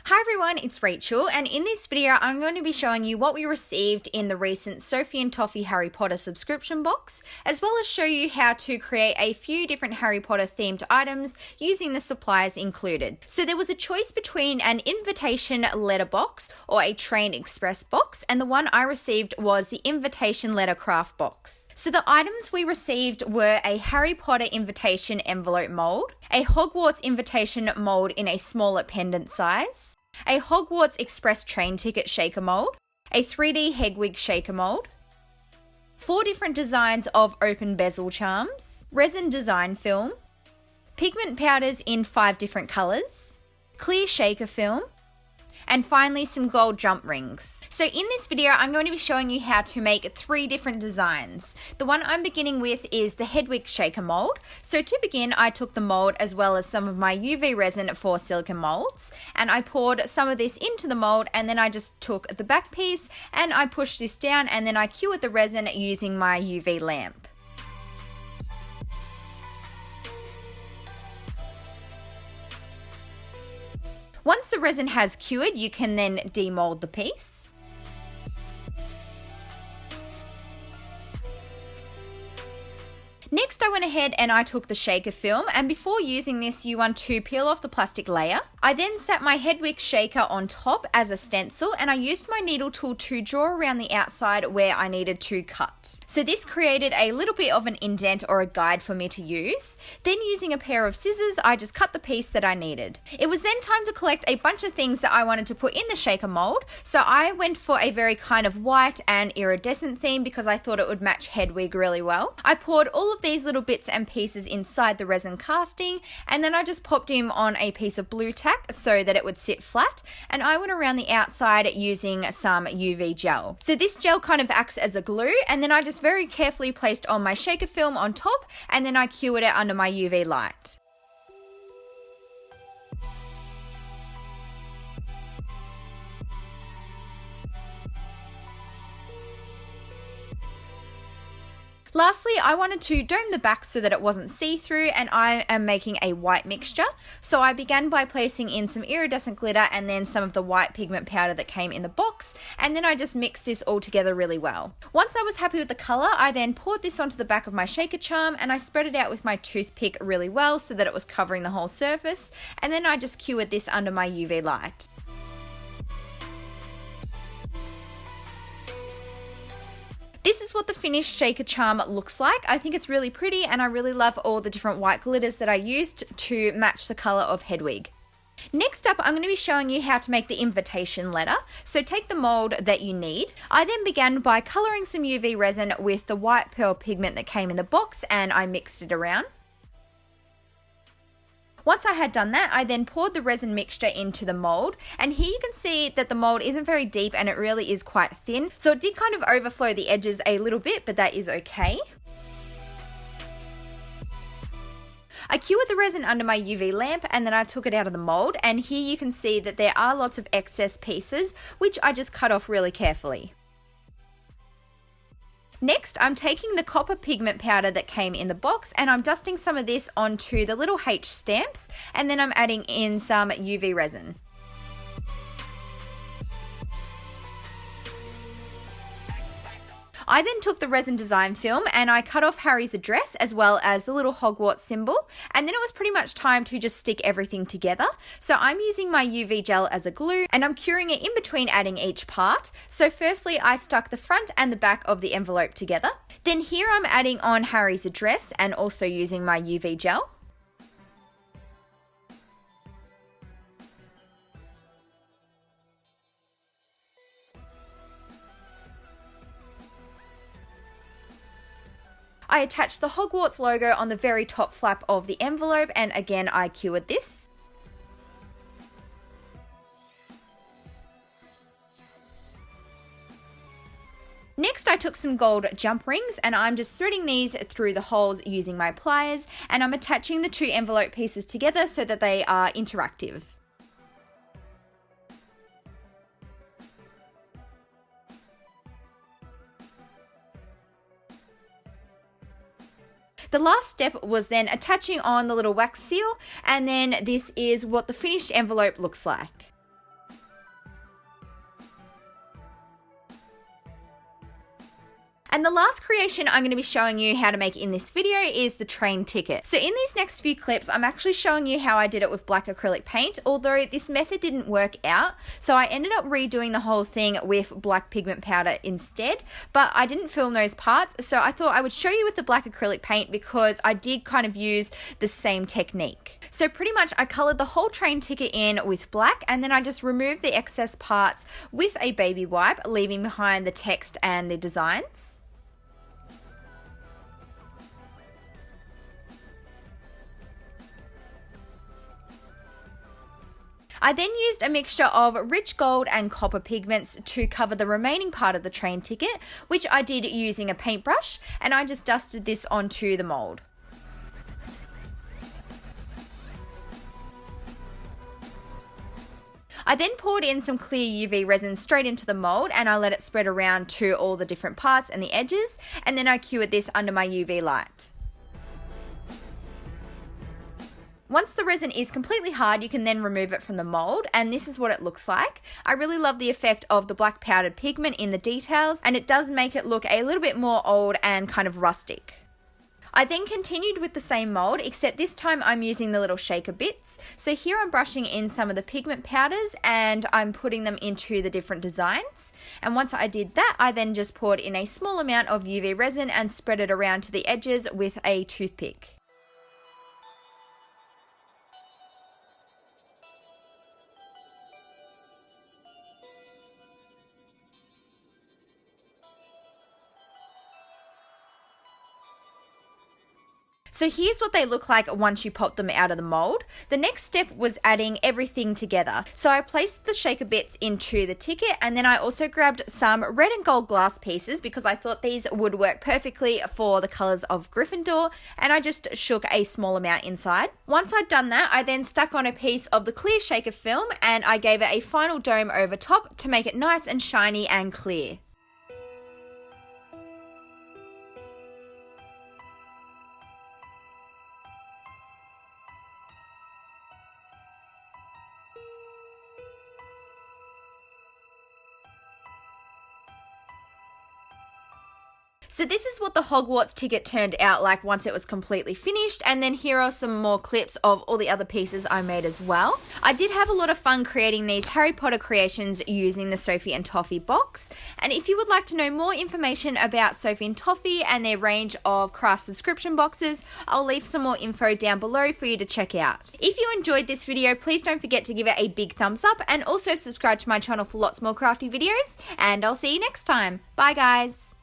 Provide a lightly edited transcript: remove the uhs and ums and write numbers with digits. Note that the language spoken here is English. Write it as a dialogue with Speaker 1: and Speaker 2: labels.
Speaker 1: Hi everyone, it's Rachel, and in this video I'm going to be showing you what we received in the recent Sophie and Toffee Harry Potter subscription box, as well as show you how to create a few different Harry Potter themed items using the supplies included. So there was a choice between an invitation letter box or a train express box, and the one I received was the invitation letter craft box. So the items we received were a Harry Potter invitation envelope mold, a Hogwarts invitation mold in a smaller pendant size, a Hogwarts express train ticket shaker mold, a 3D Hedwig shaker mold, 4 different designs of open bezel charms, resin design film, pigment powders in 5 different colours, clear shaker film, and finally some gold jump rings. So in this video I'm going to be showing you how to make 3 different designs. The one I'm beginning with is the Hedwig shaker mold. So to begin, I took the mold as well as some of my UV resin for silicone molds, and I poured some of this into the mold, and then I just took the back piece and I pushed this down, and then I cured the resin using my UV lamp. Once the resin has cured, you can then demold the piece. Next, I went ahead and I took the shaker film, and before using this you want to peel off the plastic layer. I then sat my Hedwig shaker on top as a stencil, and I used my needle tool to draw around the outside where I needed to cut. So this created a little bit of an indent or a guide for me to use. Then using a pair of scissors, I just cut the piece that I needed. It was then time to collect a bunch of things that I wanted to put in the shaker mold. So I went for a very kind of white and iridescent theme because I thought it would match Hedwig really well. I poured all of these little bits and pieces inside the resin casting, and then I just popped him on a piece of blue tack so that it would sit flat, and I went around the outside using some UV gel. So this gel kind of acts as a glue, and then I just very carefully placed on my shaker film on top, and then I cured it under my UV light. Lastly, I wanted to dome the back so that it wasn't see-through, and I am making a white mixture. So I began by placing in some iridescent glitter and then some of the white pigment powder that came in the box, and then I just mixed this all together really well. Once I was happy with the colour, I then poured this onto the back of my shaker charm, and I spread it out with my toothpick really well so that it was covering the whole surface, and then I just cured this under my UV light. This is what the finished shaker charm looks like. I think it's really pretty, and I really love all the different white glitters that I used to match the colour of Hedwig. Next up, I'm going to be showing you how to make the invitation letter. So take the mold that you need. I then began by colouring some UV resin with the white pearl pigment that came in the box, and I mixed it around. Once I had done that, I then poured the resin mixture into the mold, and here you can see that the mold isn't very deep and it really is quite thin, so it did kind of overflow the edges a little bit, but that is okay. I cured the resin under my UV lamp, and then I took it out of the mold, and here you can see that there are lots of excess pieces, which I just cut off really carefully. Next, I'm taking the copper pigment powder that came in the box, and I'm dusting some of this onto the little H stamps, and then I'm adding in some UV resin. I then took the resin design film and I cut off Harry's address as well as the little Hogwarts symbol, and then it was pretty much time to just stick everything together. So I'm using my UV gel as a glue, and I'm curing it in between adding each part. So firstly I stuck the front and the back of the envelope together. Then here I'm adding on Harry's address and also using my UV gel. I attached the Hogwarts logo on the very top flap of the envelope, and again I cured this. Next I took some gold jump rings, and I'm just threading these through the holes using my pliers, and I'm attaching the 2 envelope pieces together so that they are interactive. The last step was then attaching on the little wax seal, and then this is what the finished envelope looks like. And the last creation I'm going to be showing you how to make in this video is the train ticket. So in these next few clips, I'm actually showing you how I did it with black acrylic paint, although this method didn't work out. So I ended up redoing the whole thing with black pigment powder instead, but I didn't film those parts. So I thought I would show you with the black acrylic paint because I did kind of use the same technique. So pretty much I colored the whole train ticket in with black, and then I just removed the excess parts with a baby wipe, leaving behind the text and the designs. I then used a mixture of rich gold and copper pigments to cover the remaining part of the train ticket, which I did using a paintbrush, and I just dusted this onto the mold. I then poured in some clear UV resin straight into the mold, and I let it spread around to all the different parts and the edges, and then I cured this under my UV light. Once the resin is completely hard, you can then remove it from the mold, and this is what it looks like. I really love the effect of the black powdered pigment in the details, and it does make it look a little bit more old and kind of rustic. I then continued with the same mold, except this time I'm using the little shaker bits. So here I'm brushing in some of the pigment powders and I'm putting them into the different designs. And once I did that, I then just poured in a small amount of UV resin and spread it around to the edges with a toothpick. So here's what they look like once you pop them out of the mold. The next step was adding everything together. So I placed the shaker bits into the ticket, and then I also grabbed some red and gold glass pieces because I thought these would work perfectly for the colors of Gryffindor, and I just shook a small amount inside. Once I'd done that, I then stuck on a piece of the clear shaker film and I gave it a final dome over top to make it nice and shiny and clear. So this is what the Hogwarts ticket turned out like once it was completely finished, and then here are some more clips of all the other pieces I made as well. I did have a lot of fun creating these Harry Potter creations using the Sophie and Toffee box, and if you would like to know more information about Sophie and Toffee and their range of craft subscription boxes, I'll leave some more info down below for you to check out. If you enjoyed this video, please don't forget to give it a big thumbs up and also subscribe to my channel for lots more crafty videos, and I'll see you next time. Bye guys!